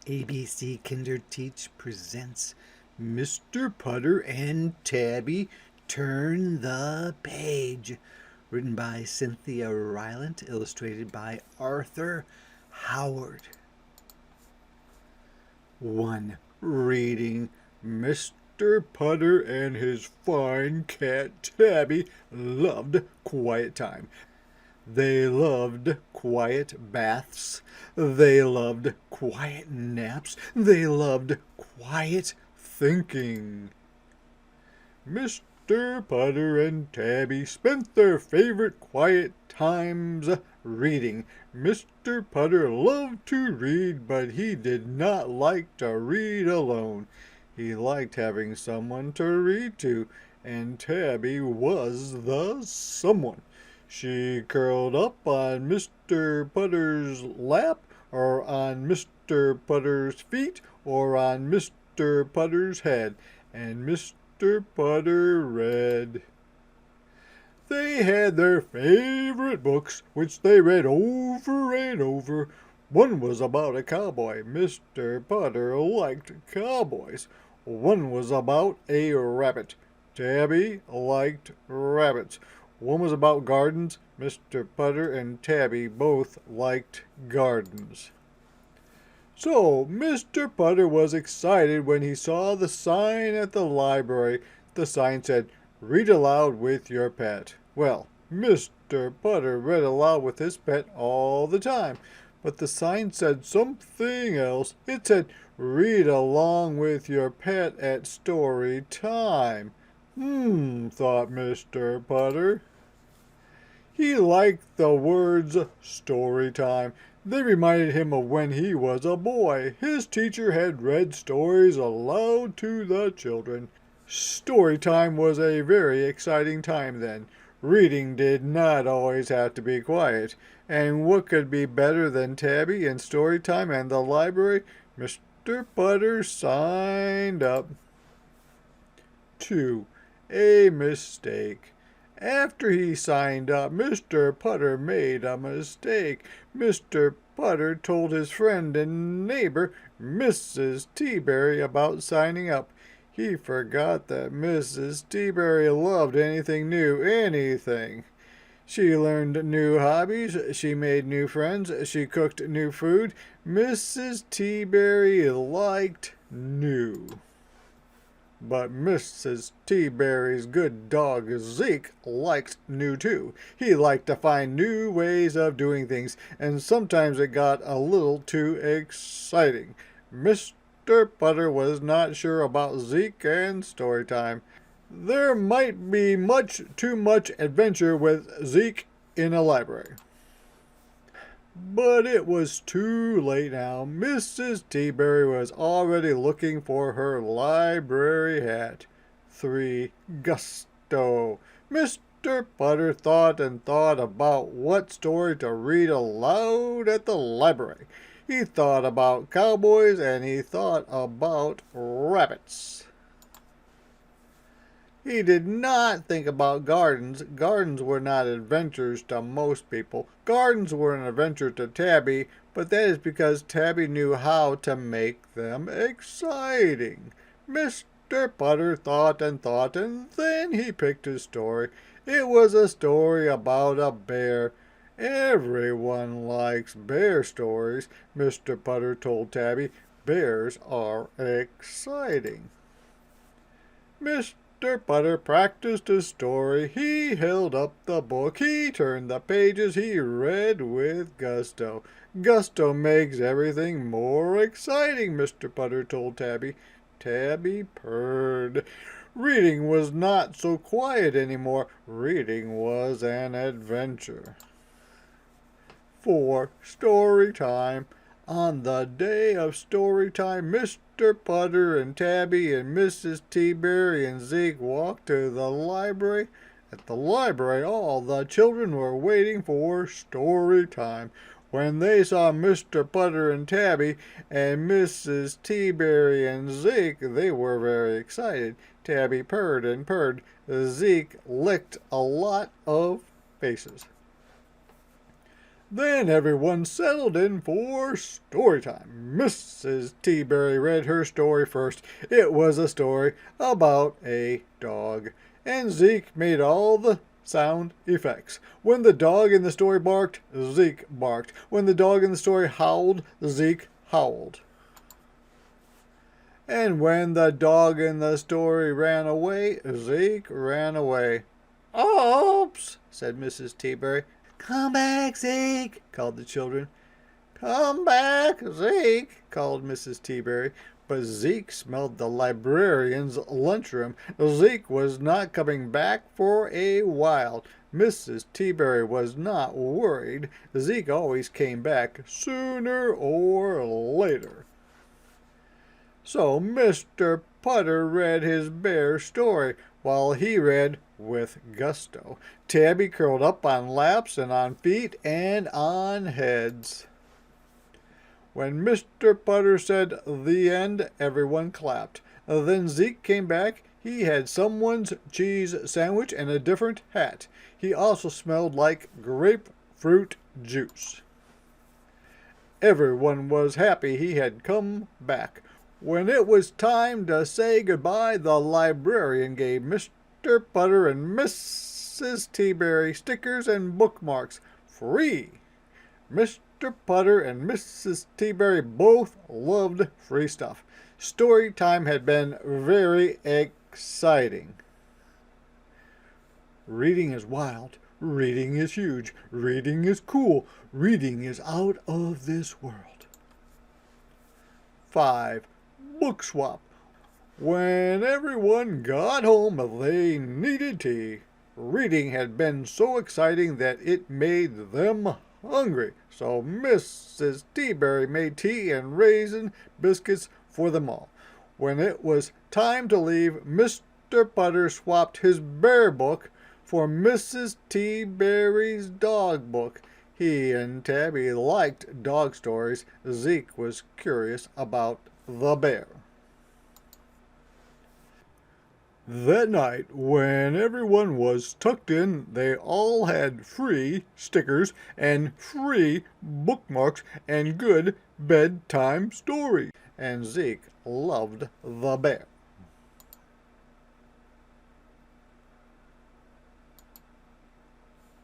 ABC Kinderteach presents Mr. Putter and Tabby Turn the Page. Written by Cynthia Rylant, illustrated by Arthur Howard. 1. Reading. Mr. Putter and his fine cat Tabby loved quiet time. They loved quiet baths. They loved quiet naps. They loved quiet thinking. Mr. Putter and Tabby spent their favorite quiet times reading. Mr. Putter loved to read, but he did not like to read alone. He liked having someone to read to, and Tabby was the someone. She curled up on Mr. Putter's lap, or on Mr. Putter's feet, or on Mr. Putter's head, and Mr. Putter read. They had their favorite books, which they read over and over. One was about a cowboy. Mr. Putter liked cowboys. One was about a rabbit. Tabby liked rabbits. One was about gardens. Mr. Putter and Tabby both liked gardens. So Mr. Putter was excited when he saw the sign at the library. The sign said, "Read aloud with your pet." Well, Mr. Putter read aloud with his pet all the time. But the sign said something else. It said, "Read along with your pet at story time." Thought Mr. Putter. He liked the words story time. They reminded him of when he was a boy. His teacher had read stories aloud to the children. Story time was a very exciting time then. Reading did not always have to be quiet. And what could be better than Tabby and story time and the library? Mr. Putter signed up. 2. A mistake. After he signed up, Mr. Putter made a mistake. Mr. Putter told his friend and neighbor, Mrs. Teaberry, about signing up. He forgot that Mrs. Teaberry loved anything new, anything. She learned new hobbies, she made new friends, she cooked new food. Mrs. Teaberry liked new. But Mrs. Teaberry's good dog Zeke liked new too. He liked to find new ways of doing things, and sometimes it got a little too exciting. Mr. Putter was not sure about Zeke and story time. There might be much too much adventure with Zeke in a library. But it was too late now. Mrs. Teaberry was already looking for her library hat. 3. Gusto. Mr. Putter thought and thought about what story to read aloud at the library. He thought about cowboys and he thought about rabbits. He did not think about gardens. Gardens were not adventures to most people. Gardens were an adventure to Tabby, but that is because Tabby knew how to make them exciting. Mr. Putter thought, and then he picked his story. It was a story about a bear. Everyone likes bear stories, Mr. Putter told Tabby. Bears are exciting. Mr. Putter practiced his story. He held up the book. He turned the pages. He read with gusto. Gusto makes everything more exciting, Mr. Putter told Tabby. Tabby purred. Reading was not so quiet anymore. Reading was an adventure. 4. Story time. On the day of story time, Mr. Putter and Tabby and Mrs. Teaberry and Zeke walked to the library. At the library, all the children were waiting for story time. When they saw Mr. Putter and Tabby and Mrs. Teaberry and Zeke, they were very excited. Tabby purred and purred. Zeke licked a lot of faces. Then everyone settled in for story time. Mrs. T-Berry read her story first. It was a story about a dog, and Zeke made all the sound effects. When the dog in the story barked, Zeke barked. When the dog in the story howled, Zeke howled. And when the dog in the story ran away, Zeke ran away. "Oops," said Mrs. T-Berry. "Come back, Zeke," called the children. "Come back, Zeke," called Mrs. T-Berry. But Zeke smelled the librarian's lunchroom. Zeke was not coming back for a while. Mrs. T-Berry was not worried. Zeke always came back sooner or later. So Mr. Putter read his bear story while he read with gusto. Tabby curled up on laps and on feet and on heads. When Mr. Putter said "the end," everyone clapped. Then Zeke came back. He had someone's cheese sandwich and a different hat. He also smelled like grapefruit juice. Everyone was happy he had come back. When it was time to say goodbye, the librarian gave Mr. Putter and Mrs. T-Berry stickers and bookmarks free. Mr. Putter and Mrs. T-Berry both loved free stuff. Story time had been very exciting. Reading is wild. Reading is huge. Reading is cool. Reading is out of this world. 5. Book swap. When everyone got home, they needed tea. Reading had been so exciting that it made them hungry. So Mrs. T-Berry made tea and raisin biscuits for them all. When it was time to leave, Mr. Putter swapped his bear book for Mrs. T-Berry's dog book. He and Tabby liked dog stories. Zeke was curious about the bear. That night, when everyone was tucked in, they all had free stickers and free bookmarks and good bedtime stories. And Zeke loved the bear.